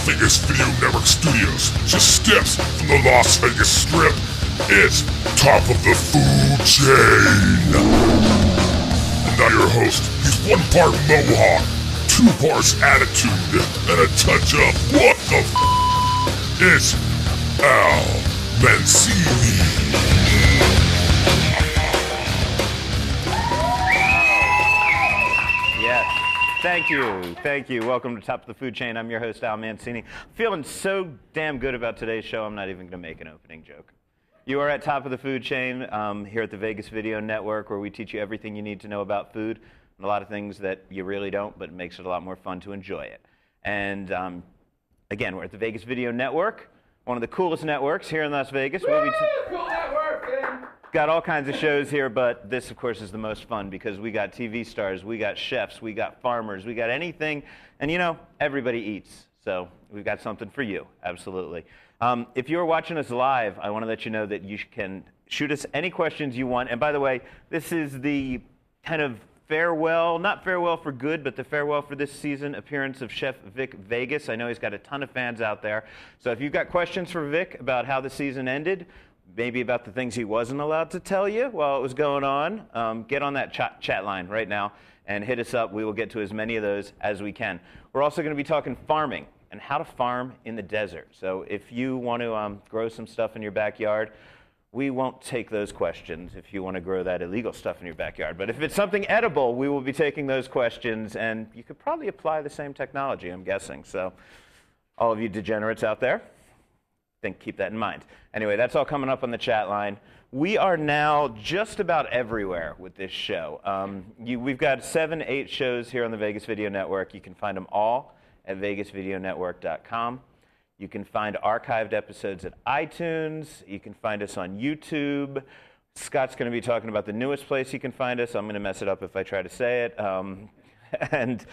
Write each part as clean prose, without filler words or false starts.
Vegas Video Network Studios, just steps from the Las Vegas Strip. It's Top of the Food Chain. And now your host, he's 1 part Mohawk, 2 parts attitude, and a touch of what the It's Al Mancini. Thank you. Welcome to Top of the Food Chain. I'm your host, Al Mancini. Feeling so damn good about today's show, I'm not even going to make an opening joke. You are at Top of the Food Chain here at the Vegas Video Network, where we teach you everything you need to know about food and a lot of things that you really don't, but it makes it a lot more fun to enjoy it. And again, we're at the Vegas Video Network, one of the coolest networks here in Las Vegas. Cool network, man. Got all kinds of shows here, but this, of course, is the most fun because we got TV stars, we got chefs, we got farmers, we got anything. And, you know, everybody eats. So we've got something for you, absolutely. If you're watching us live, I want to let you know that you can shoot us any questions you want. And by the way, this is the kind of farewell, not farewell for good, but the farewell for this season appearance of Chef Vic Vegas. I know he's got a ton of fans out there. So if you've got questions for Vic about how the season ended, maybe about the things he wasn't allowed to tell you while it was going on, get on that chat line right now and hit us up. We will get to as many of those as we can. We're also going to be talking farming and how to farm in the desert. So if you want to grow some stuff in your backyard, we won't take those questions if you want to grow that illegal stuff in your backyard. But if it's something edible, we will be taking those questions, and you could probably apply the same technology, I'm guessing. So all of you degenerates out there, keep that in mind. Anyway, that's all coming up on the chat line. We are now just about everywhere with this show. We've got 7, 8 shows here on the Vegas Video Network. You can find them all at vegasvideonetwork.com. You can find archived episodes at iTunes. You can find us on YouTube. Scott's going to be talking about the newest place you can find us. I'm going to mess it up if I try to say it. And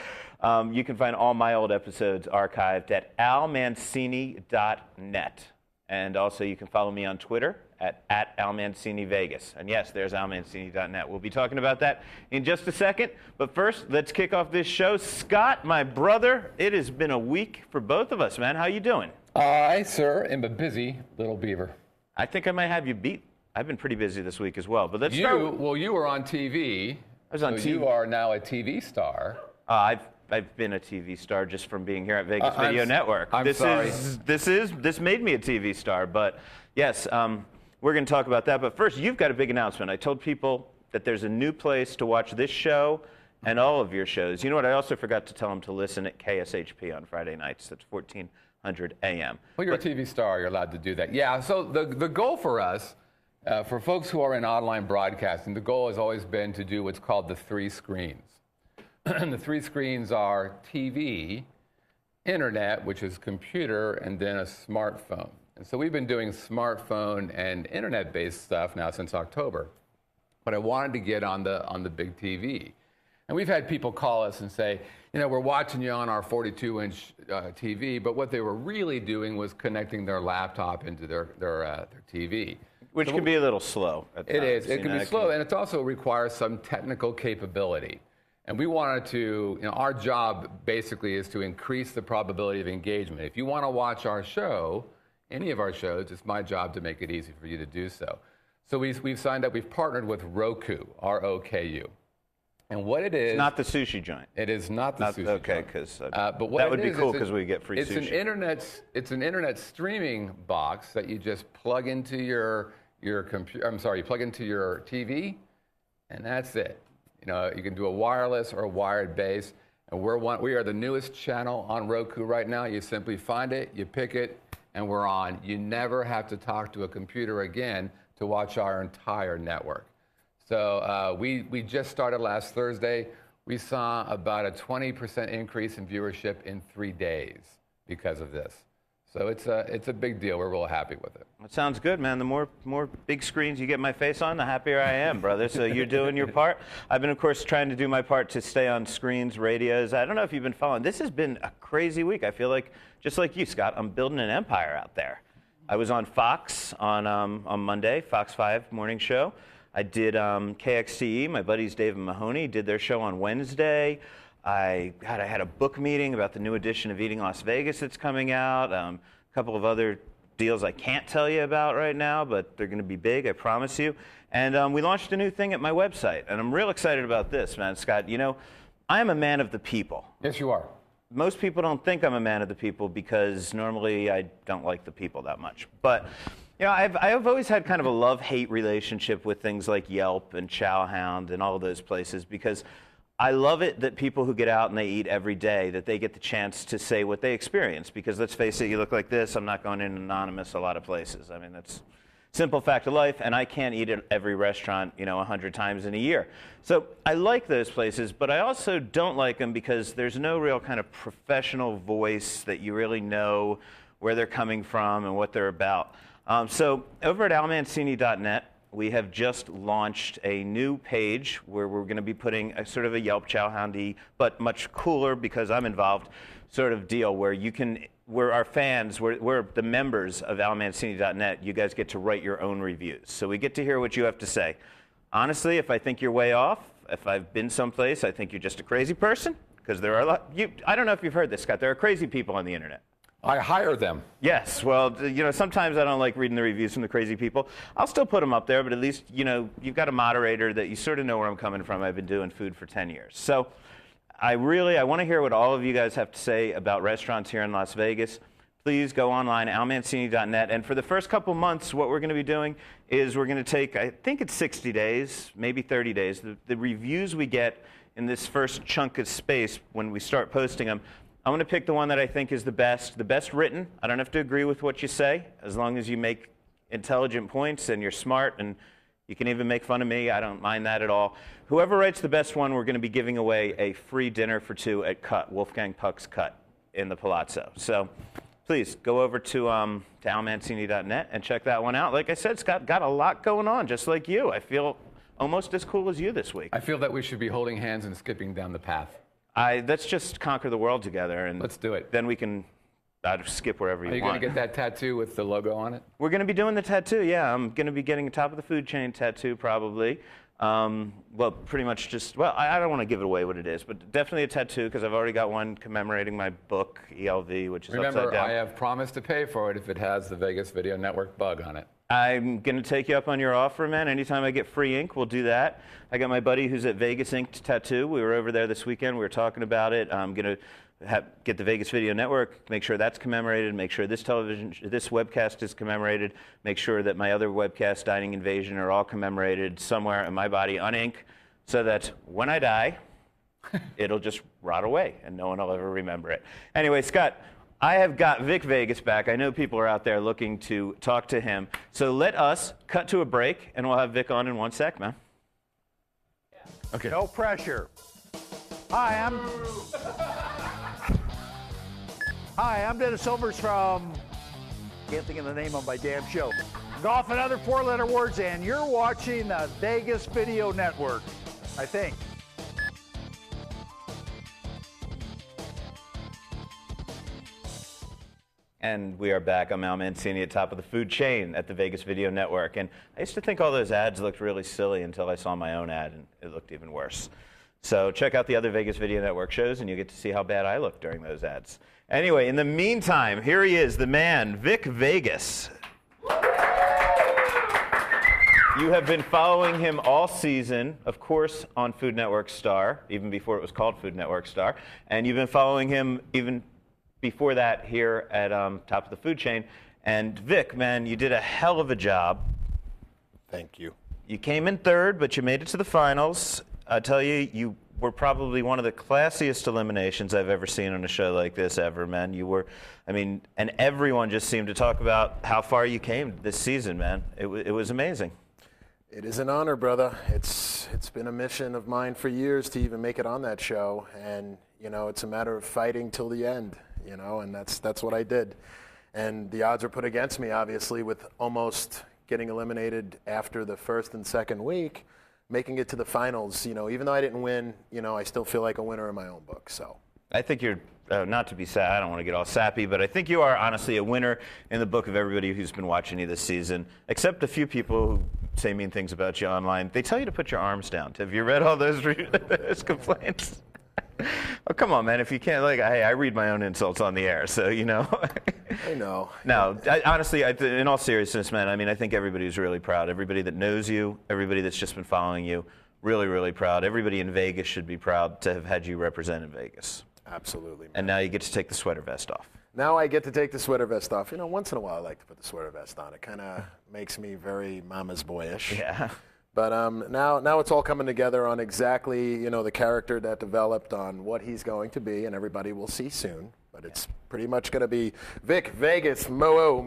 you can find all my old episodes archived at almancini.net. And also you can follow me on Twitter at @almancinivegas. And yes, there's almancini.net. We'll be talking about that in just a second. But first, let's kick off this show. Scott, my brother, it has been a week for both of us, man. How you doing? I, sir, am a busy little beaver. I think I might have you beat. I've been pretty busy this week as well. But let's start. Well, you were on TV. I was on TV. You are now a TV star. I've been a TV star just from being here at Vegas Video Network. This made me a TV star, but yes, we're going to talk about that. But first, you've got a big announcement. I told people that there's a new place to watch this show and all of your shows. You know what? I also forgot to tell them to listen at KSHP on Friday nights. That's 1400 a.m. Well, you're a TV star. You're allowed to do that. Yeah. So the goal for us, for folks who are in online broadcasting, the goal has always been to do what's called the 3 screens. The 3 screens are TV, internet, which is computer, and then a smartphone. And so we've been doing smartphone and internet-based stuff now since October. But I wanted to get on the big TV. And we've had people call us and say, you know, we're watching you on our 42-inch TV, but what they were really doing was connecting their laptop into their TV. Which can be a little slow at times. It is. It can be slow, and it also requires some technical capability. And we wanted to, our job basically is to increase the probability of engagement. If you want to watch our show, any of our shows, it's my job to make it easy for you to do so. So we've signed up, we've partnered with Roku, R-O-K-U. And what it is... It's not the sushi joint. It is not the sushi joint. Okay, because that would be cool because we get free sushi. It's an internet streaming box that you just plug into your computer. I'm sorry, you plug into your TV, and that's it. You can do a wireless or a wired base, and we are the newest channel on Roku right now. You simply find it, you pick it, and we're on. You never have to talk to a computer again to watch our entire network. So we just started last Thursday. We saw about a 20% increase in viewership in 3 days because of this. So it's a big deal. We're real happy with it. That sounds good, man. The more big screens you get my face on, the happier I am, brother. So you're doing your part. I've been, of course, trying to do my part to stay on screens, radios. I don't know if you've been following. This has been a crazy week. I feel like, just like you, Scott, I'm building an empire out there. I was on Fox on Monday, Fox 5 morning show. I did KXTE. My buddies Dave and Mahoney did their show on Wednesday. I had a book meeting about the new edition of Eating Las Vegas that's coming out. A couple of other deals I can't tell you about right now, but they're going to be big, I promise you. And we launched a new thing at my website, and I'm real excited about this, man, Scott. You know, I am a man of the people. Yes, you are. Most people don't think I'm a man of the people because normally I don't like the people that much. But you know, I've always had kind of a love-hate relationship with things like Yelp and Chowhound and all of those places because I love it that people who get out and they eat every day, that they get the chance to say what they experience. Because let's face it, you look like this, I'm not going in anonymous a lot of places. I mean, that's simple fact of life, and I can't eat at every restaurant, you know, 100 times in a year. So I like those places, but I also don't like them because there's no real kind of professional voice that you really know where they're coming from and what they're about. So over at almancini.net, we have just launched a new page where we're going to be putting a sort of a Yelp Chowhoundy, but much cooler because I'm involved, sort of deal where you can, we're our fans, we're the members of almancini.net. You guys get to write your own reviews. So we get to hear what you have to say. Honestly, if I think you're way off, if I've been someplace, I think you're just a crazy person because there are a lot, I don't know if you've heard this, Scott, there are crazy people on the internet. I hire them. Yes, well, you know, sometimes I don't like reading the reviews from the crazy people. I'll still put them up there, but at least, you know, you've got a moderator that you sort of know where I'm coming from. I've been doing food for 10 years. So I want to hear what all of you guys have to say about restaurants here in Las Vegas. Please go online, almancini.net. And for the first couple months, what we're going to be doing is we're going to take, I think it's 60 days, maybe 30 days, the reviews we get in this first chunk of space when we start posting them. I'm going to pick the one that I think is the best written. I don't have to agree with what you say, as long as you make intelligent points and you're smart, and you can even make fun of me. I don't mind that at all. Whoever writes the best one, we're going to be giving away a free dinner for two at Cut, Wolfgang Puck's Cut in the Palazzo. So please go over to almancini.net and check that one out. Like I said, Scott, got a lot going on, just like you. I feel almost as cool as you this week. I feel that we should be holding hands and skipping down the path. Let's just conquer the world together, and let's do it. Then we can skip wherever you want. Are you going to get that tattoo with the logo on it? We're going to be doing the tattoo, yeah. I'm going to be getting a top of the food chain tattoo probably. Well, pretty much just, well, I don't want to give it away what it is, but definitely a tattoo because I've already got one commemorating my book, ELV, which is Remember, upside down. I have promised to pay for it if it has the Vegas Video Network bug on it. I'm going to take you up on your offer, man. Anytime I get free ink, we'll do that. I got my buddy who's at Vegas Inked Tattoo. We were over there this weekend. We were talking about it. I'm going to get the Vegas Video Network, make sure that's commemorated, make sure this webcast is commemorated, make sure that my other webcast, Dining Invasion, are all commemorated somewhere in my body on ink so that when I die, it'll just rot away and no one will ever remember it. Anyway, Scott, I have got Vic Vegas back. I know people are out there looking to talk to him. So let us cut to a break, and we'll have Vic on in 1 sec, man. Okay. No pressure. Hi, I'm Dennis Silvers from, can't think of the name of my damn show. Golf and other four-letter words, and you're watching the Vegas Video Network, I think. And we are back. I'm Al Mancini at top of the food chain at the Vegas Video Network. And I used to think all those ads looked really silly until I saw my own ad, and it looked even worse. So check out the other Vegas Video Network shows, and you get to see how bad I look during those ads. Anyway, in the meantime, here he is, the man, Vic Vegas. You have been following him all season, of course, on Food Network Star, even before it was called Food Network Star. And you've been following him even before that here at Top of the Food Chain. And Vic, man, you did a hell of a job. Thank you. You came in third, but you made it to the finals. I tell you, you were probably one of the classiest eliminations I've ever seen on a show like this ever, man. You were, I mean, and everyone just seemed to talk about how far you came this season, man. It was amazing. It is an honor, brother. It's been a mission of mine for years to even make it on that show, and you know, it's a matter of fighting till the end, you know, and that's what I did. And the odds were put against me, obviously, with almost getting eliminated after the first and second week, making it to the finals. You know, even though I didn't win, you know, I still feel like a winner in my own book. So I think you're, not to be sad, I don't want to get all sappy, but I think you are honestly a winner in the book of everybody who's been watching you this season, except a few people who say mean things about you online. They tell you to put your arms down. Have you read all those complaints? Oh, come on, man. If you can't, like, hey, I read my own insults on the air, so, you know. I know. No, honestly, in all seriousness, man, I mean, I think everybody's really proud. Everybody that knows you, everybody that's just been following you, really, really proud. Everybody in Vegas should be proud to have had you represent in Vegas. Absolutely, man. And now you get to take the sweater vest off. Now I get to take the sweater vest off. You know, once in a while I like to put the sweater vest on. It kind of makes me very mama's boyish. Yeah. But now it's all coming together on exactly, you know, the character that developed, on what he's going to be, and everybody will see soon. But it's pretty much going to be Vic Vegas, Moe,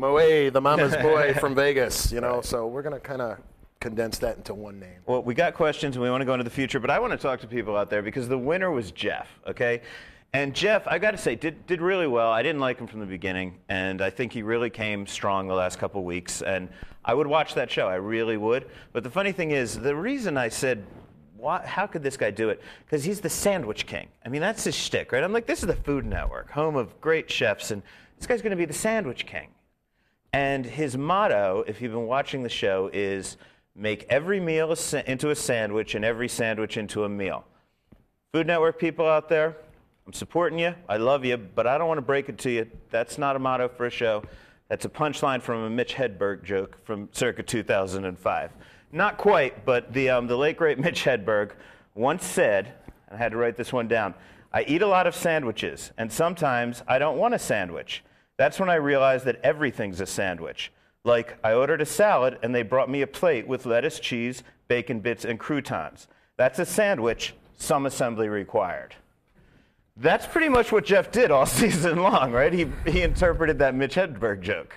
the mama's boy from Vegas, you know. Right. So we're going to kind of condense that into one name. Well, we got questions, and we want to go into the future, but I want to talk to people out there because the winner was Jeff, okay? And Jeff, I got to say, did really well. I didn't like him from the beginning, and I think he really came strong the last couple weeks. And I would watch that show. I really would. But the funny thing is, the reason I said, how could this guy do it? Because he's the sandwich king. I mean, that's his shtick, right? I'm like, this is the Food Network, home of great chefs, and this guy's going to be the sandwich king. And his motto, if you've been watching the show, is make every meal into a sandwich and every sandwich into a meal. Food Network people out there, I'm supporting you. I love you, but I don't want to break it to you. That's not a motto for a show. That's a punchline from a Mitch Hedberg joke from circa 2005. Not quite, but the late, great Mitch Hedberg once said, and I had to write this one down, I eat a lot of sandwiches, and sometimes I don't want a sandwich. That's when I realized that everything's a sandwich. Like, I ordered a salad, and they brought me a plate with lettuce, cheese, bacon bits, and croutons. That's a sandwich, some assembly required. That's pretty much what Jeff did all season long, right? He interpreted that Mitch Hedberg joke.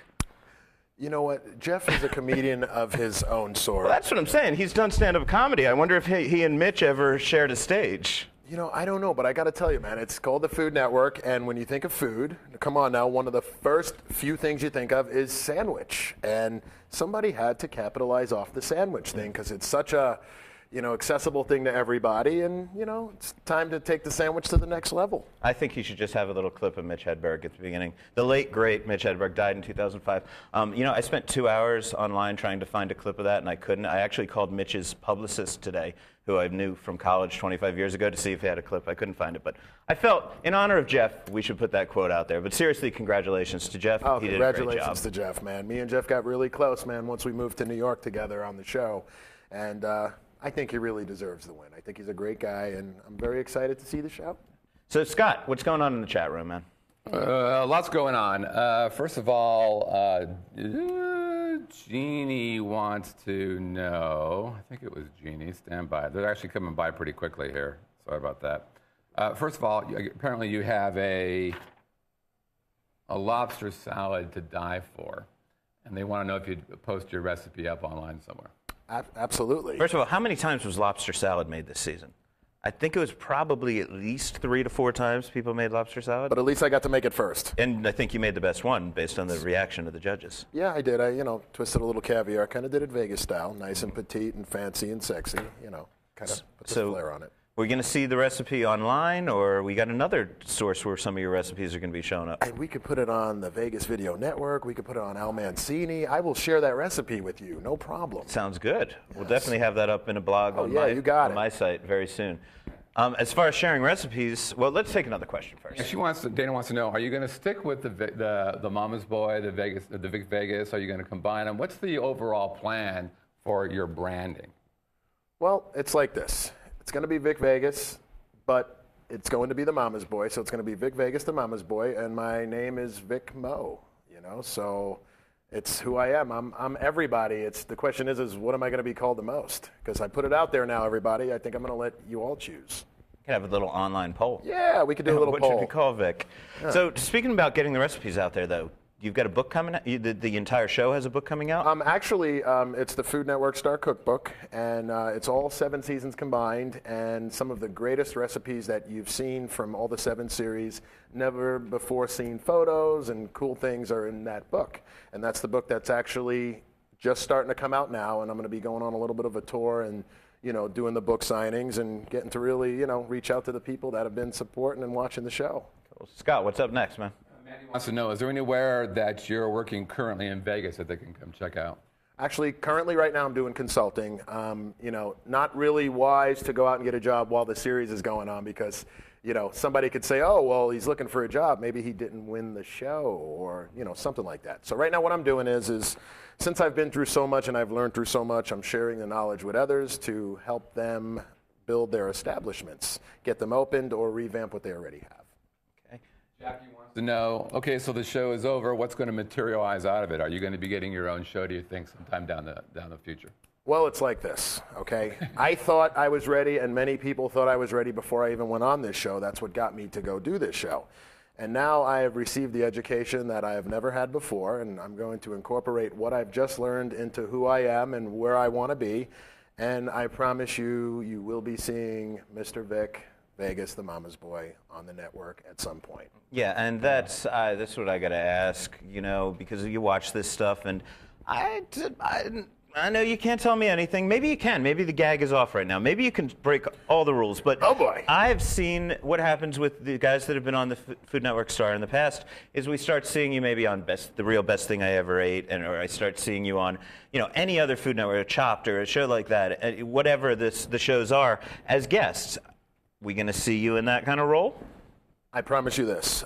You know what? Jeff is a comedian of his own sort. Well, that's what I'm saying. He's done stand-up comedy. I wonder if he and Mitch ever shared a stage. You know, I don't know, but I got to tell you, man, it's called the Food Network, and when you think of food, come on now, one of the first few things you think of is sandwich. And somebody had to capitalize off the sandwich thing because it's such a, you know, accessible thing to everybody, and, you know, it's time to take the sandwich to the next level. I think you should just have a little clip of Mitch Hedberg at the beginning. The late, great Mitch Hedberg died in 2005. You know, I spent 2 hours online trying to find a clip of that, and I couldn't. I actually called Mitch's publicist today, who I knew from college 25 years ago, to see if he had a clip. I couldn't find it, but I felt, in honor of Jeff, we should put that quote out there. But seriously, congratulations to Jeff. Oh, he did a great job. Congratulations to Jeff, man. Me and Jeff got really close, man, once we moved to New York together on the show, and I think he really deserves the win. I think he's a great guy, and I'm very excited to see the show. So, Scott, what's going on in the chat room, man? Lots going on. First of all, Jeannie wants to know, I think it was Jeannie, stand by. They're actually coming by pretty quickly here. Sorry about that. First of all, apparently you have a lobster salad to die for, and they want to know if you'd post your recipe up online somewhere. Absolutely. First of all, how many times was lobster salad made this season? I think it was probably at least 3 to 4 times people made lobster salad. But at least I got to make it first. And I think you made the best one based on the reaction of the judges. Yeah, I did. I, you know, twisted a little caviar. Kind of did it Vegas style. Nice and petite and fancy and sexy. You know, kind of put the flair on it. We're going to see the recipe online, or we got another source where some of your recipes are going to be showing up? And we could put it on the Vegas Video Network. We could put it on Al Mancini. I will share that recipe with you. No problem. Sounds good. Yes. We'll definitely have that up in a blog on my site very soon. As far as sharing recipes, well, let's take another question first. Yeah, Dana wants to know: are you going to stick with the Mama's Boy, the Vic Vegas? Are you going to combine them? What's the overall plan for your branding? Well, it's like this. It's going to be Vic Vegas, but it's going to be the Mama's Boy. So it's going to be Vic Vegas, the Mama's Boy, and my name is Vic Mo. You know, so it's who I am. I'm everybody. The question is what am I going to be called the most? Because I put it out there now, everybody. I think I'm going to let you all choose. We could have a little online poll. Yeah, we could do a little poll. What should we call Vic? Yeah. So speaking about getting the recipes out there, though, you've got a book coming out? The entire show has a book coming out? Actually, it's the Food Network Star Cookbook, and it's all 7 seasons combined, and some of the greatest recipes that you've seen from all the 7 series, never before seen photos and cool things are in that book. And that's the book that's actually just starting to come out now, and I'm going to be going on a little bit of a tour and, you know, doing the book signings and getting to really, you know, reach out to the people that have been supporting and watching the show. Cool. Scott, what's up next, man? Manny wants to know, is there anywhere that you're working currently in Vegas that they can come check out? Actually, currently right now I'm doing consulting. You know, not really wise to go out and get a job while the series is going on because somebody could say, oh, well, he's looking for a job. Maybe he didn't win the show or, something like that. So right now what I'm doing is since I've been through so much and I've learned through so much, I'm sharing the knowledge with others to help them build their establishments, get them opened or revamp what they already have. Okay. Jackie wants to know, okay, so the show is over. What's going to materialize out of it? Are you going to be getting your own show, do you think, sometime down the future? Well, it's like this, okay? I thought I was ready, and many people thought I was ready before I even went on this show. That's what got me to go do this show. And now I have received the education that I have never had before, and I'm going to incorporate what I've just learned into who I am and where I want to be. And I promise you, you will be seeing Mr. Vic Vegas, the mama's boy, on the network at some point. Yeah, and that's what I got to ask, because you watch this stuff, and I know you can't tell me anything. Maybe you can. Maybe the gag is off right now. Maybe you can break all the rules. But oh boy, I've seen what happens with the guys that have been on the Food Network Star in the past. Is we start seeing you maybe on the real best thing I ever ate, or I start seeing you on any other Food Network, Chopped or a show like that, whatever the shows are, as guests. We gonna see you in that kind of role? I promise you this.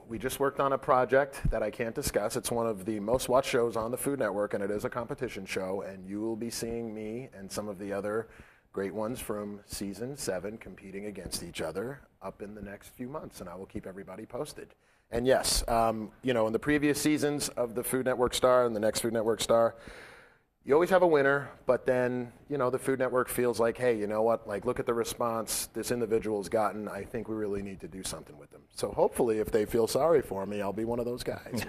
We just worked on a project that I can't discuss. It's one of the most watched shows on the Food Network, and it is a competition show, and you will be seeing me and some of the other great ones from season 7 competing against each other up in the next few months, and I will keep everybody posted. And yes, in the previous seasons of the Food Network Star and the next Food Network Star, you always have a winner, but then, the Food Network feels like, hey, you know what, look at the response this individual's gotten. I think we really need to do something with them. So hopefully, if they feel sorry for me, I'll be one of those guys.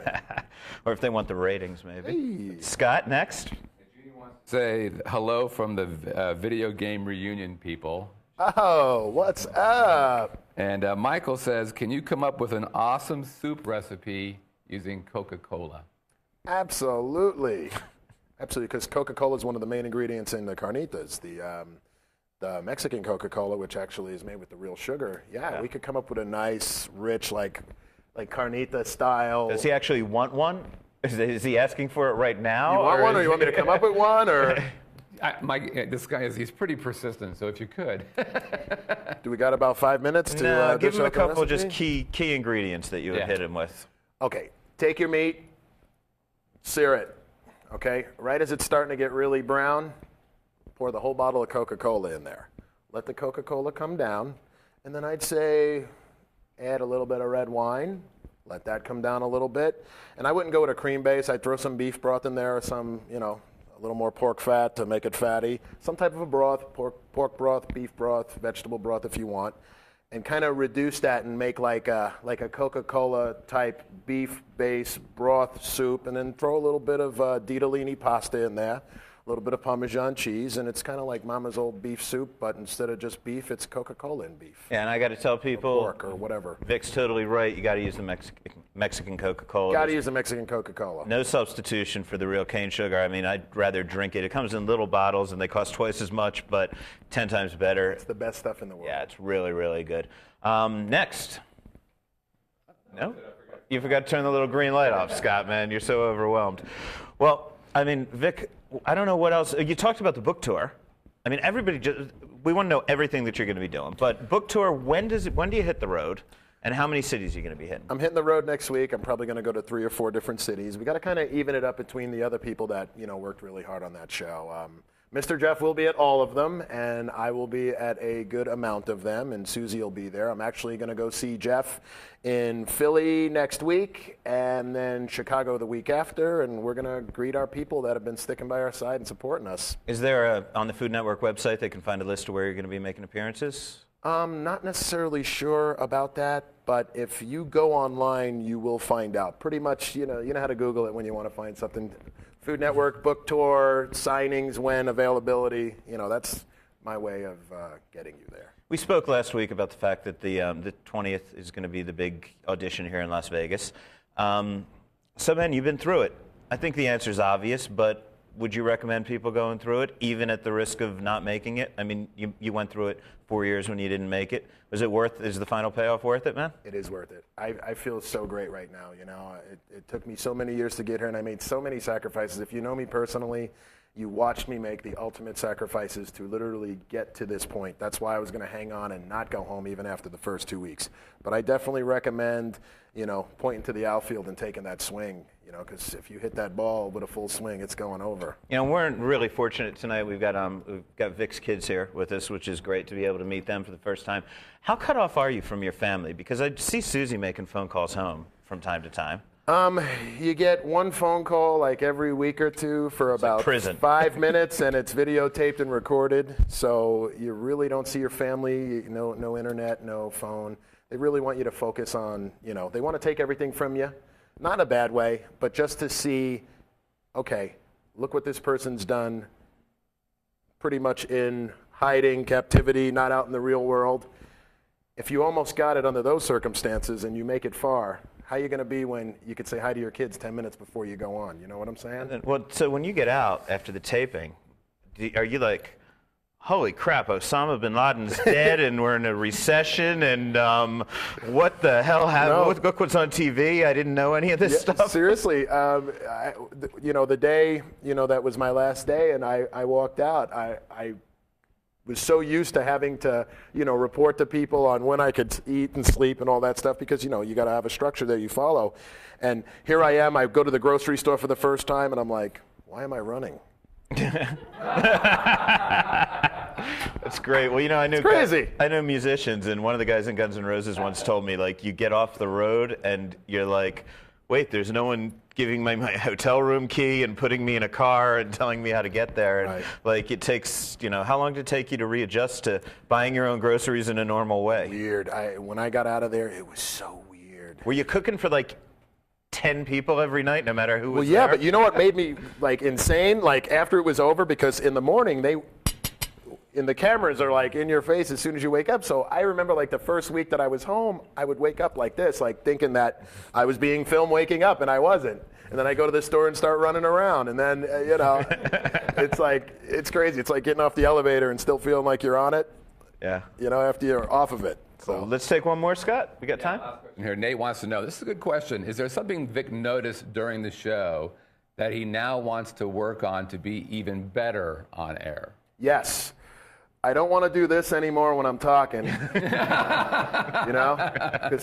Or if they want the ratings, maybe. Hey. Scott, next. Judy wants to say hello from the video game reunion people. Oh, what's up? And Michael says, can you come up with an awesome soup recipe using Coca-Cola? Absolutely. Absolutely, because Coca-Cola is one of the main ingredients in the carnitas, the Mexican Coca-Cola, which actually is made with the real sugar. Yeah, we could come up with a nice, rich, like carnita style. Does he actually want one? Is he asking for it right now? You want one, or you want me to come up with one, or? This guy he's pretty persistent, so if you could. Do we got about 5 minutes to No, give dish him a out the couple of recipe? just key ingredients that you would hit him with. Okay, take your meat, sear it. Okay, right as it's starting to get really brown, pour the whole bottle of Coca-Cola in there. Let the Coca-Cola come down, and then I'd say add a little bit of red wine. Let that come down a little bit. And I wouldn't go with a cream base. I'd throw some beef broth in there, or some, a little more pork fat to make it fatty. Some type of a broth, pork broth, beef broth, vegetable broth if you want. And kind of reduce that and make like a Coca-Cola type beef base broth soup, and then throw a little bit of ditalini pasta in there, a little bit of Parmesan cheese, and it's kind of like Mama's old beef soup, but instead of just beef, it's Coca-Cola and beef. Yeah, and I got to tell people, or pork or whatever. Vic's totally right. You got to use the Mexican Coca-Cola. Got to use the Mexican Coca-Cola. No substitution for the real cane sugar. I mean, I'd rather drink it. It comes in little bottles, and they cost twice as much, but 10 times better. It's the best stuff in the world. Yeah, it's really, really good. Next. No? You forgot to turn the little green light off, Scott, man. You're so overwhelmed. Well, I mean, Vic, I don't know what else. You talked about the book tour. I mean, we want to know everything that you're going to be doing. But book tour, when do you hit the road? And how many cities are you going to be hitting? I'm hitting the road next week. I'm probably going to go to 3 or 4 different cities. We got to kind of even it up between the other people that worked really hard on that show. Mr. Jeff will be at all of them, and I will be at a good amount of them, and Susie will be there. I'm actually going to go see Jeff in Philly next week, and then Chicago the week after, and we're going to greet our people that have been sticking by our side and supporting us. Is there on the Food Network website they can find a list of where you're going to be making appearances? Not necessarily sure about that, but if you go online, you will find out. Pretty much, you know how to Google it when you want to find something. Food Network, book tour, signings, when, availability. That's my way of getting you there. We spoke last week about the fact that the 20th is going to be the big audition here in Las Vegas. So, man, you've been through it. I think the answer is obvious, but would you recommend people going through it, even at the risk of not making it? I mean, you went through it 4 years when you didn't make it. Was it worth? Is the final payoff worth it, man? It is worth it. I feel so great right now. It took me so many years to get here, and I made so many sacrifices. If you know me personally, You watched me make the ultimate sacrifices to literally get to this point. That's why I was going to hang on and not go home even after the first 2 weeks. But I definitely recommend, pointing to the outfield and taking that swing, because if you hit that ball with a full swing, it's going over. We're really fortunate tonight. We've got Vic's kids here with us, which is great to be able to meet them for the first time. How cut off are you from your family? Because I see Susie making phone calls home from time to time. You get one phone call like every week or two for about 5 minutes, and it's videotaped and recorded. So you really don't see your family, no internet, no phone. They really want you to focus on, they want to take everything from you. Not in a bad way, but just to see, okay, look what this person's done pretty much in hiding, captivity, not out in the real world. If you almost got it under those circumstances and you make it far, how are you going to be when you could say hi to your kids 10 minutes before you go on? You know what I'm saying? Well, so when you get out after the taping, are you like, holy crap, Osama bin Laden's dead and we're in a recession and what the hell happened? Look what's on TV. I didn't know any of this stuff. Seriously, the day, that was my last day and I walked out. I was so used to having to, report to people on when I could eat and sleep and all that stuff because, you got to have a structure there you follow. And here I am, I go to the grocery store for the first time and I'm like, why am I running? That's great. Well, I knew crazy. I know musicians, and one of the guys in Guns N' Roses once told me, like, you get off the road and you're like, wait, there's no one giving me my hotel room key and putting me in a car and telling me how to get there. And, like, it takes, how long did it take you to readjust to buying your own groceries in a normal way? Weird. When I got out of there, it was so weird. Were you cooking for, like, 10 people every night, no matter who was there? Well, yeah, but you know what made me, like, insane? Like, after it was over, because in the morning, the cameras are like in your face as soon as you wake up. So I remember like the first week that I was home, I would wake up like this, like thinking that I was being filmed waking up and I wasn't. And then I go to the store and start running around. And then, it's like, it's crazy. It's like getting off the elevator and still feeling like you're on it. Yeah. After you're off of it. So let's take one more, Scott. We got time? Here, Nate wants to know, this is a good question. Is there something Vic noticed during the show that he now wants to work on to be even better on air? Yes. I don't want to do this anymore when I'm talking, because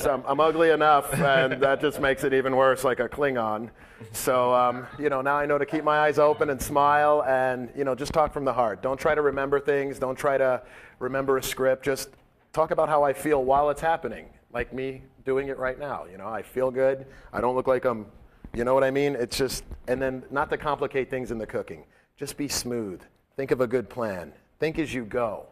I'm ugly enough, and that just makes it even worse, like a Klingon. So, now I know to keep my eyes open and smile and, just talk from the heart. Don't try to remember things. Don't try to remember a script. Just talk about how I feel while it's happening, like me doing it right now. I feel good. I don't look like I'm, you know what I mean? It's just, and then not to complicate things in the cooking. Just be smooth. Think of a good plan. Think as you go.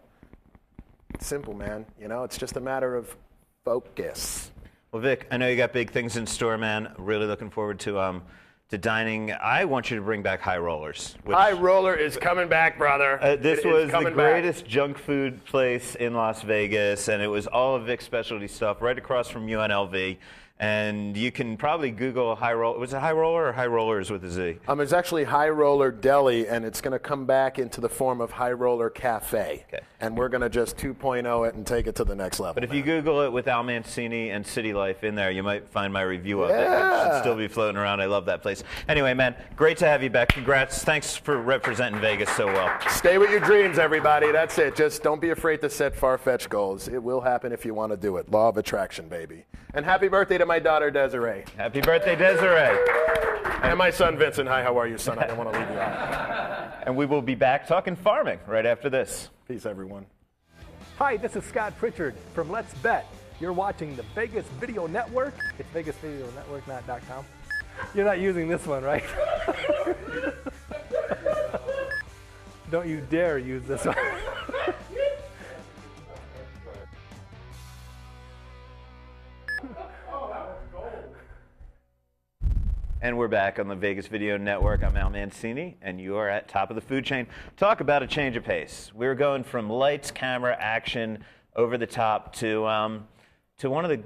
It's simple, man. It's just a matter of focus. Well, Vic, I know you got big things in store, man. Really looking forward to dining. I want you to bring back High Rollers. High Roller is coming back, brother. This was the greatest junk food place in Las Vegas, and it was all of Vic's specialty stuff right across from UNLV. And you can probably Google High Roller. Was it High Roller or High Rollers with a Z? It's actually High Roller Deli, and it's going to come back into the form of High Roller Cafe. Okay. And we're going to just 2.0 it and take it to the next level. But if you Google it with Al Mancini and City Life in there, you might find my review of it. It should still be floating around. I love that place. Anyway, man, great to have you back. Congrats. Thanks for representing Vegas so well. Stay with your dreams, everybody. That's it. Just don't be afraid to set far-fetched goals. It will happen if you want to do it. Law of attraction, baby. And happy birthday to my daughter, Desiree. Happy birthday, Desiree. And my son, Vincent. Hi, how are you, son? I don't want to leave you out. And we will be back talking farming right after this. Peace, everyone. Hi, this is Scott Pritchard from Let's Bet. You're watching the Vegas Video Network. It's Vegas Video Network, not .com. You're not using this one, right? Don't you dare use this one. And we're back on the Vegas Video Network. I'm Al Mancini, and you are at top of the food chain. Talk about a change of pace. We're going from lights, camera, action, over the top to one of the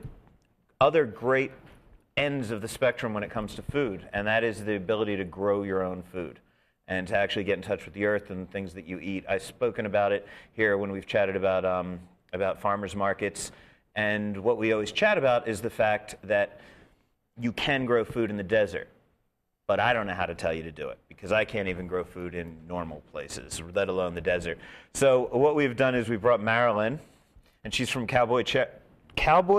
other great ends of the spectrum when it comes to food, and that is the ability to grow your own food and to actually get in touch with the earth and things that you eat. I've spoken about it here when we've chatted about farmers markets, and what we always chat about is the fact that you can grow food in the desert. but I don't know how to tell you to do it because I can't even grow food in normal places, let alone the desert. So what we've done is we brought Marilyn, and she's from Cowboy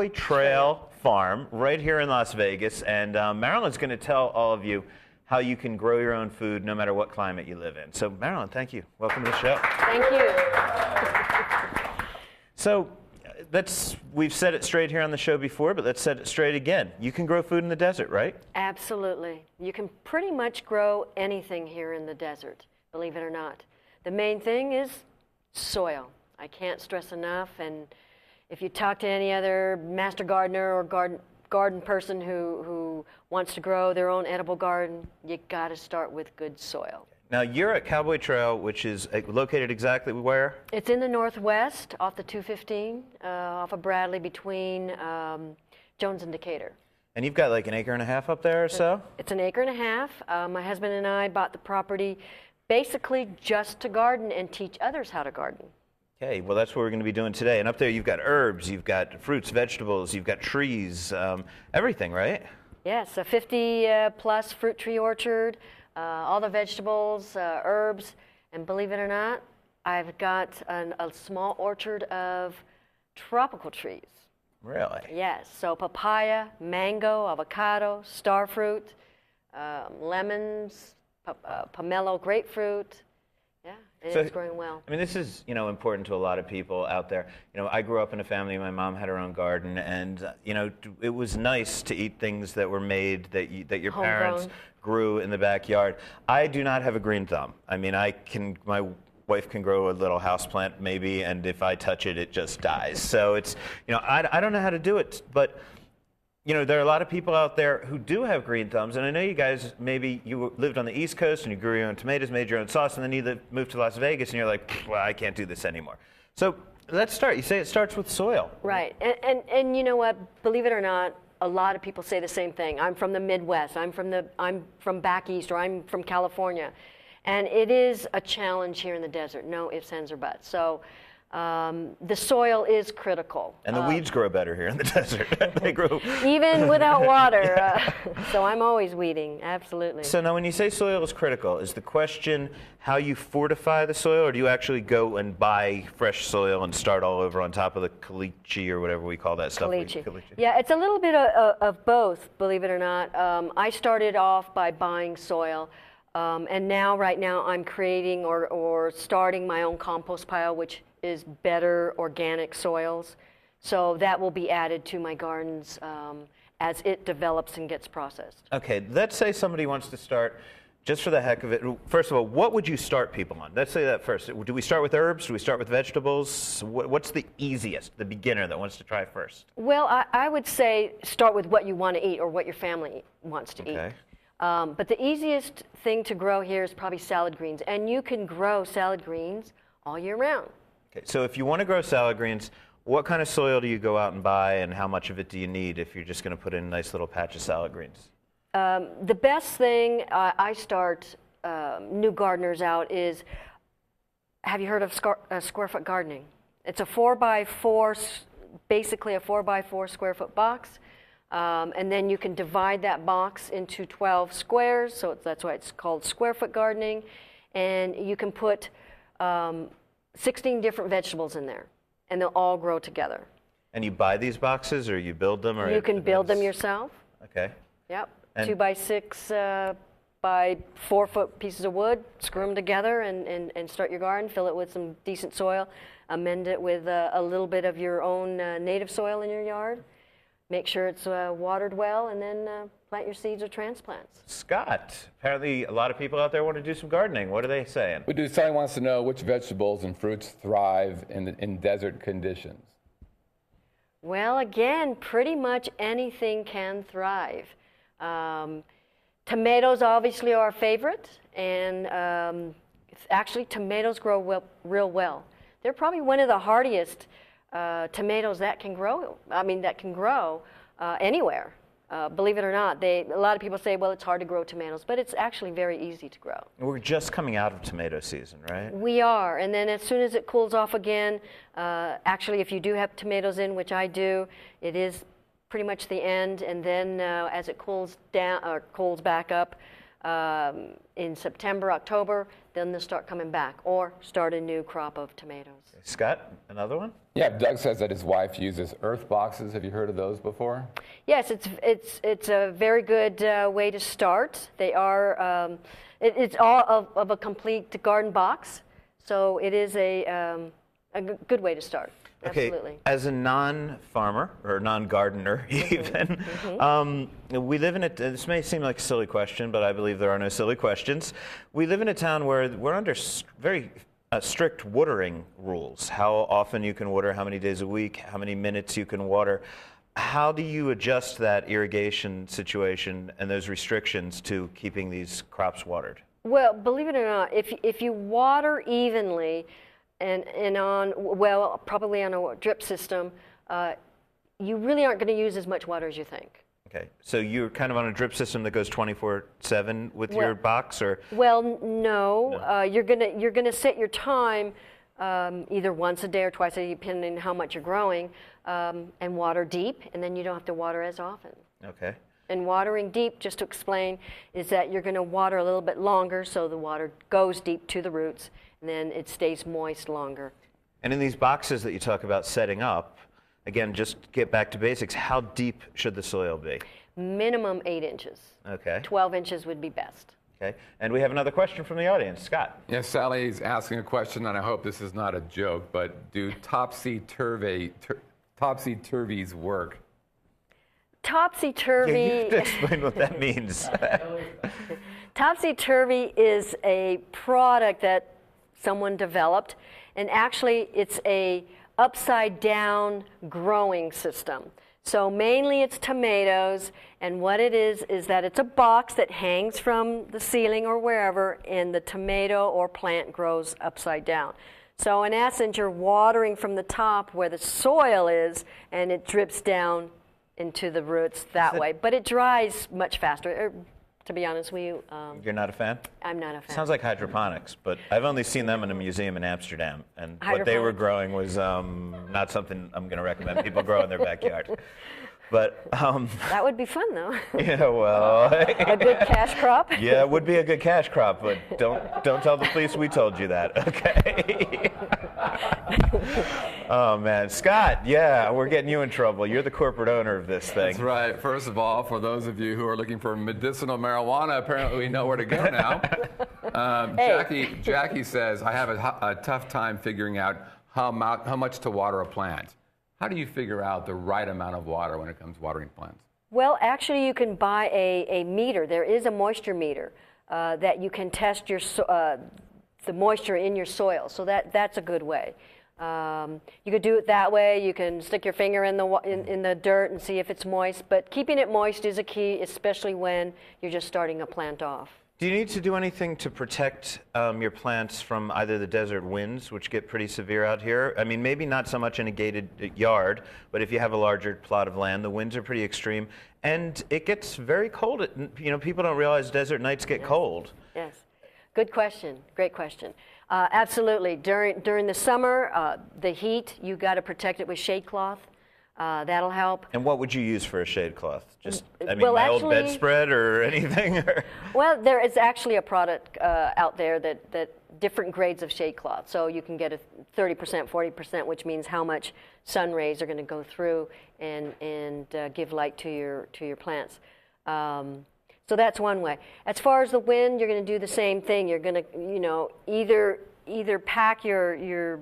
Trail Farm right here in Las Vegas, and Marilyn's going to tell all of you how you can grow your own food no matter what climate you live in. So Marilyn, thank you. Welcome to the show. Thank you. So we've said it straight here on the show before, but let's set it straight again. You can grow food in the desert, right? Absolutely. You can pretty much grow anything here in the desert, believe it or not. The main thing is soil. I can't stress enough, and if you talk to any other master gardener or garden person who wants to grow their own edible garden, you got to start with good soil. Now, you're at Cowboy Trail, which is located exactly where? It's in the northwest, off the 215, off of Bradley, between Jones and Decatur. And you've got like an acre and a half up there or so? It's an acre and a half. My husband and I bought the property basically just to garden and teach others how to garden. Okay, well, that's what we're going to be doing today. And up there, you've got herbs, you've got fruits, vegetables, you've got trees, everything, right? Yes, a 50-plus fruit tree orchard, all the vegetables, herbs, and believe it or not, I've got a small orchard of tropical trees. Really? Yes, so papaya, mango, avocado, starfruit, lemons, pomelo grapefruit. Yeah, and it's growing well. I mean, this is, important to a lot of people out there. I grew up in a family, my mom had her own garden, and, it was nice to eat things that were made that your parents grew in the backyard. I do not have a green thumb. I mean, my wife can grow a little houseplant maybe, and if I touch it, it just dies. So it's, I don't know how to do it, but there are a lot of people out there who do have green thumbs, and I know you guys, maybe you lived on the East Coast and you grew your own tomatoes, made your own sauce, and then you moved to Las Vegas and you're like, well, I can't do this anymore. So let's start. You say it starts with soil. Right, and you know what, believe it or not, a lot of people say the same thing. I'm from the Midwest, I'm from back east, or I'm from California. And it is a challenge here in the desert, no ifs, ands, or buts. So the soil is critical. And the weeds grow better here in the desert. They grow even without water. So I'm always weeding, absolutely. So now when you say soil is critical, is the question how you fortify the soil, or do you actually go and buy fresh soil and start all over on top of the caliche or whatever we call that stuff? Caliche. Yeah, it's a little bit of both, believe it or not. I started off by buying soil. And right now, I'm creating or starting my own compost pile, which is better organic soils. So that will be added to my gardens as it develops and gets processed. Okay, let's say somebody wants to start just for the heck of it. First of all, what would you start people on? Let's say that first. Do we start with herbs? Do we start with vegetables? What's the easiest, the beginner that wants to try first? Well, I would say start with what you want to eat or what your family wants to eat. But the easiest thing to grow here is probably salad greens, and you can grow salad greens all year round. Okay, so if you want to grow salad greens, what kind of soil do you go out and buy, and how much of it do you need if you're just going to put in a nice little patch of salad greens? The best thing I start new gardeners out is, have you heard of square foot gardening? It's a 4x4, basically a 4x4 square foot box. And then you can divide that box into 12 squares, so that's why it's called square foot gardening. And you can put 16 different vegetables in there, and they'll all grow together. And you buy these boxes, or you build them? Or you can build them yourself. Okay. Yep. 2x6 by 4 foot pieces of wood, screw them together, and start your garden. Fill it with some decent soil. Amend it with a little bit of your own native soil in your yard. Make sure it's watered well, and then plant your seeds or transplants. Scott, apparently a lot of people out there want to do some gardening. What are they saying? We do. Sally wants to know which vegetables and fruits thrive in desert conditions. Well, again, pretty much anything can thrive. Tomatoes obviously are our favorite, and actually tomatoes grow real well. They're probably one of the hardiest tomatoes that can grow. Anywhere. Believe it or not, a lot of people say, well, it's hard to grow tomatoes, but it's actually very easy to grow. We're just coming out of tomato season, right? We are, and then as soon as it cools off again, actually, if you do have tomatoes in, which I do, it is pretty much the end, and then as it cools down or cools back up, in September, October, then they'll start coming back or start a new crop of tomatoes. Scott, another one? Yeah, Doug says that his wife uses earth boxes. Have you heard of those before? Yes, it's a very good way to start. They are it's all of a complete garden box, so it is a good way to start. Okay, Absolutely. as a non-farmer or non-gardener even, we live in a, this may seem like a silly question, but I believe there are no silly questions. We live in a town where we're under very strict watering rules. How often you can water, how many days a week, how many minutes you can water. How do you adjust that irrigation situation and those restrictions to keeping these crops watered? Well, believe it or not, if you water evenly and on, well, probably on a drip system, you really aren't going to use as much water as you think. Okay, so you're kind of on a drip system that goes 24/7 with your box, or? Well, no. You're gonna set your time either once a day or twice a day, depending on how much you're growing, and water deep, and then you don't have to water as often. Okay. And watering deep, just to explain, is that you're going to water a little bit longer, so the water goes deep to the roots, and then it stays moist longer. And in these boxes that you talk about setting up, again, just get back to basics. How deep should the soil be? Minimum 8 inches. Okay. 12 inches would be best. Okay. And we have another question from the audience. Scott. Yes, Sally's asking a question, and I hope this is not a joke, but do topsy-turvies work? Topsy-turvy. Yeah, you have to explain what that means. Topsy-turvy is a product that someone developed, and actually it's a upside-down growing system. So mainly it's tomatoes, and what it is that it's a box that hangs from the ceiling or wherever, and the tomato or plant grows upside down. So in essence, you're watering from the top where the soil is, and it drips down into the roots that way. But it dries much faster. To be honest with you, You're not a fan? I'm not a fan. Sounds like hydroponics, but I've only seen them in a museum in Amsterdam, and what they were growing was not something I'm going to recommend people grow in their backyard. But that would be fun, though. yeah, well, A good cash crop. yeah, it would be a good cash crop, but don't tell the police we told you that, okay? Oh man, Scott, yeah, we're getting you in trouble. You're the corporate owner of this thing. That's right. First of all, for those of you who are looking for medicinal marijuana, apparently we know where to go now. Jackie says, I have a tough time figuring out how much to water a plant. How do you figure out the right amount of water when it comes to watering plants? Well, actually, you can buy a meter. There is a moisture meter that you can test the moisture in your soil. So that's a good way. You could do it that way. You can stick your finger in the dirt and see if it's moist. But keeping it moist is a key, especially when you're just starting a plant off. Do you need to do anything to protect your plants from either the desert winds, which get pretty severe out here? I mean, maybe not so much in a gated yard, but if you have a larger plot of land, the winds are pretty extreme. And it gets very cold. People don't realize desert nights get cold. Yes. Good question. Great question. Absolutely. During the summer, the heat, you got to protect it with shade cloth. That'll help. And what would you use for a shade cloth? Just, old well, bedspread or anything? Well, there is actually a product out there that different grades of shade cloth. So you can get a 30%, 40%, which means how much sun rays are going to go through and give light to your plants. So that's one way. As far as the wind, you're going to do the same thing. You're going to, either pack your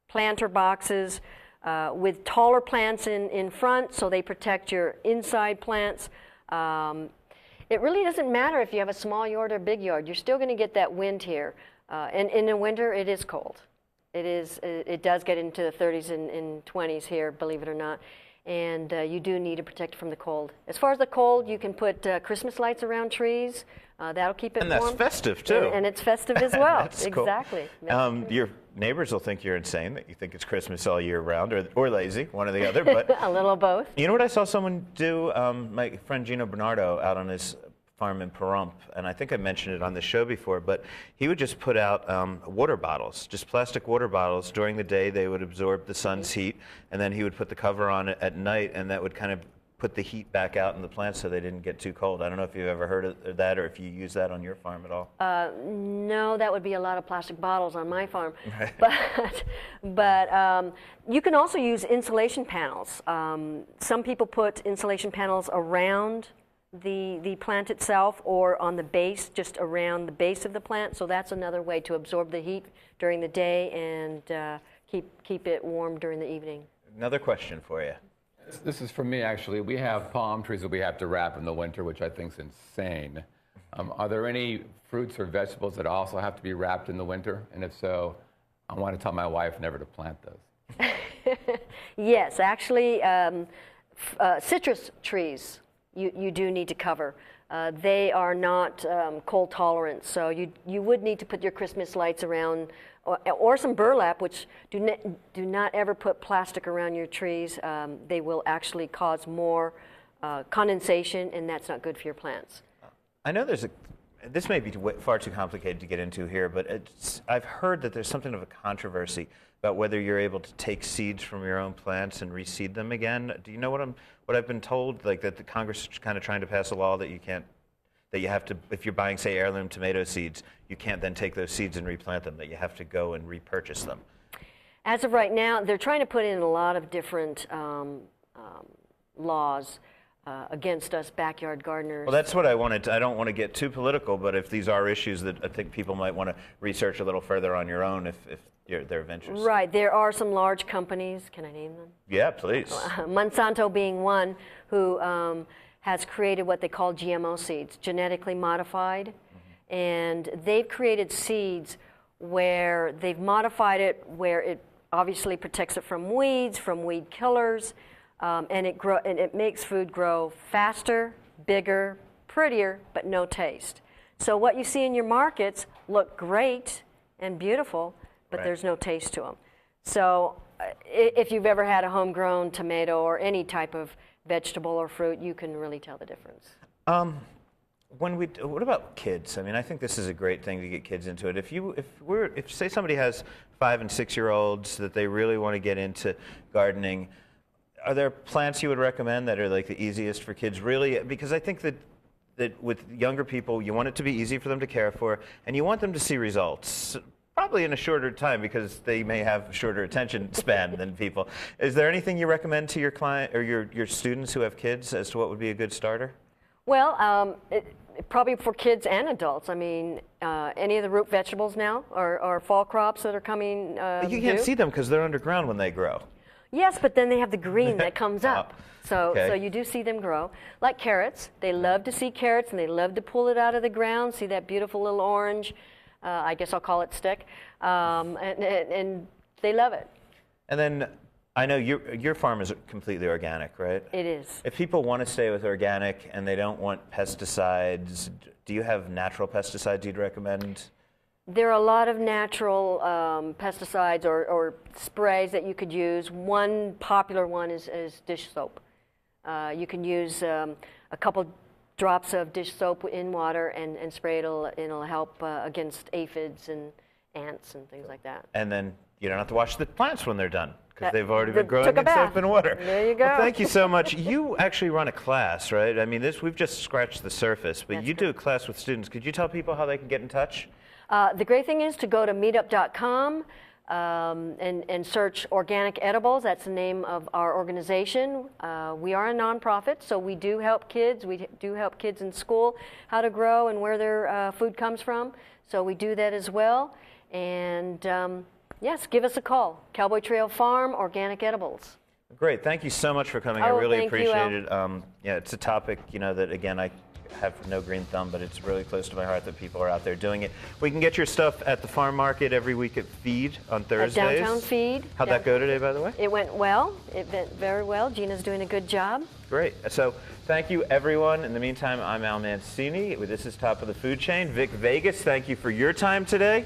planter boxes with taller plants in front, so they protect your inside plants. It really doesn't matter if you have a small yard or big yard. You're still going to get that wind here. And in the winter, it is cold. It does get into the 30s and 20s here, believe it or not. And you do need to protect from the cold. As far as the cold, you can put Christmas lights around trees. That'll keep it warm. And that's festive, too. And it's festive as well. That's exactly. Cool. Your neighbors will think you're insane, that you think it's Christmas all year round, or lazy, one or the other. But a little of both. You know what I saw someone do? My friend Gino Bernardo out on his farm in Pahrump, and I think I mentioned it on the show before, but he would just put out water bottles, just plastic water bottles. During the day, they would absorb the sun's heat, and then he would put the cover on it at night, and that would kind of put the heat back out in the plants so they didn't get too cold. I don't know if you've ever heard of that or if you use that on your farm at all. No, that would be a lot of plastic bottles on my farm. Right. But you can also use insulation panels. Some people put insulation panels around the plant itself or on the base, just around the base of the plant. So that's another way to absorb the heat during the day and keep it warm during the evening. Another question for you. This is for me, actually. We have palm trees that we have to wrap in the winter, which I think is insane. Are there any fruits or vegetables that also have to be wrapped in the winter? And if so, I want to tell my wife never to plant those. Yes, actually, citrus trees you do need to cover. They are not cold tolerant, so you would need to put your Christmas lights around, or some burlap, which do not ever put plastic around your trees. They will actually cause more condensation, and that's not good for your plants. I know this may be far too complicated to get into here, but I've heard that there's something of a controversy about whether you're able to take seeds from your own plants and reseed them again. Do you know what I've been told? Like that the Congress is kind of trying to pass a law that you have to, if you're buying, say, heirloom tomato seeds, you can't then take those seeds and replant them, that you have to go and repurchase them. As of right now, they're trying to put in a lot of different laws against us backyard gardeners. Well, that's what I wanted. I don't want to get too political, but if these are issues that I think people might want to research a little further on your own if they're of interest. Right. There are some large companies. Can I name them? Yeah, please. Monsanto being one, who has created what they call GMO seeds, genetically modified. Mm-hmm. And they've created seeds where they've modified it where it obviously protects it from weeds, from weed killers, and it makes food grow faster, bigger, prettier, but no taste. So what you see in your markets look great and beautiful, but there's no taste to them. So if you've ever had a homegrown tomato or any type of vegetable or fruit, you can really tell the difference. What about kids? I mean, I think this is a great thing to get kids into it. If say somebody has 5 and 6 year olds that they really want to get into gardening, are there plants you would recommend that are like the easiest for kids? Really, because I think that with younger people, you want it to be easy for them to care for, and you want them to see results. Probably in a shorter time because they may have shorter attention span than people. Is there anything you recommend to your client or your students who have kids as to what would be a good starter? Well, probably for kids and adults. I mean, any of the root vegetables now or fall crops that are coming You can't see them because they're underground when they grow. Yes, but then they have the green that comes up. So Okay. you do see them grow. Like carrots. They love to see carrots, and they love to pull it out of the ground, see that beautiful little orange. I guess I'll call it stick, and they love it. And then I know your farm is completely organic, right? It is. If people want to stay with organic and they don't want pesticides, do you have natural pesticides you'd recommend? There are a lot of natural pesticides or sprays that you could use. One popular one is dish soap. You can use a couple drops of dish soap in water and spray it. It'll help against aphids and ants and things like that. And then you don't have to wash the plants when they're done because they've already been Took growing a in bath. soap and water. There you go. Well, thank you so much. You actually run a class, right? I mean, we've just scratched the surface, but That's you do a class with students. Could you tell people how they can get in touch? The great thing is to go to meetup.com and search Organic Edibles. That's the name of our organization. We are a nonprofit, so we do help kids. We do help kids in school how to grow and where their food comes from. So we do that as well. And yes, give us a call. Cowboy Trail Farm, Organic Edibles. Great. Thank you so much for coming. I really thank you, appreciate Al. it. Yeah, it's a topic, that, again, I have no green thumb, but it's really close to my heart that people are out there doing it. We can get your stuff at the farm market every week at Feed on Thursdays. At Downtown Feed. How'd that go today, by the way? It went well. It went very well. Gina's doing a good job. Great. So thank you, everyone. In the meantime, I'm Al Mancini. This is Top of the Food Chain. Vic Vegas, thank you for your time today.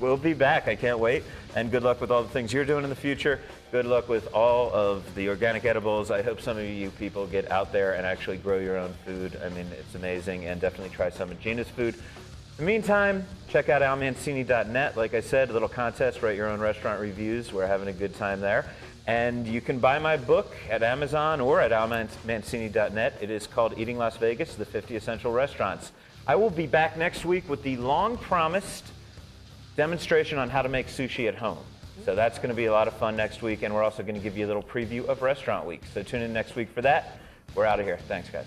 We'll be back. I can't wait. And good luck with all the things you're doing in the future. Good luck with all of the organic edibles. I hope some of you people get out there and actually grow your own food. I mean, it's amazing. And definitely try some of Gina's food. In the meantime, check out almancini.net. Like I said, a little contest, write your own restaurant reviews. We're having a good time there. And you can buy my book at Amazon or at almancini.net. It is called Eating Las Vegas, the 50 Essential Restaurants. I will be back next week with the long-promised demonstration on how to make sushi at home. So that's going to be a lot of fun next week, and we're also going to give you a little preview of Restaurant Week. So tune in next week for that. We're out of here. Thanks, guys.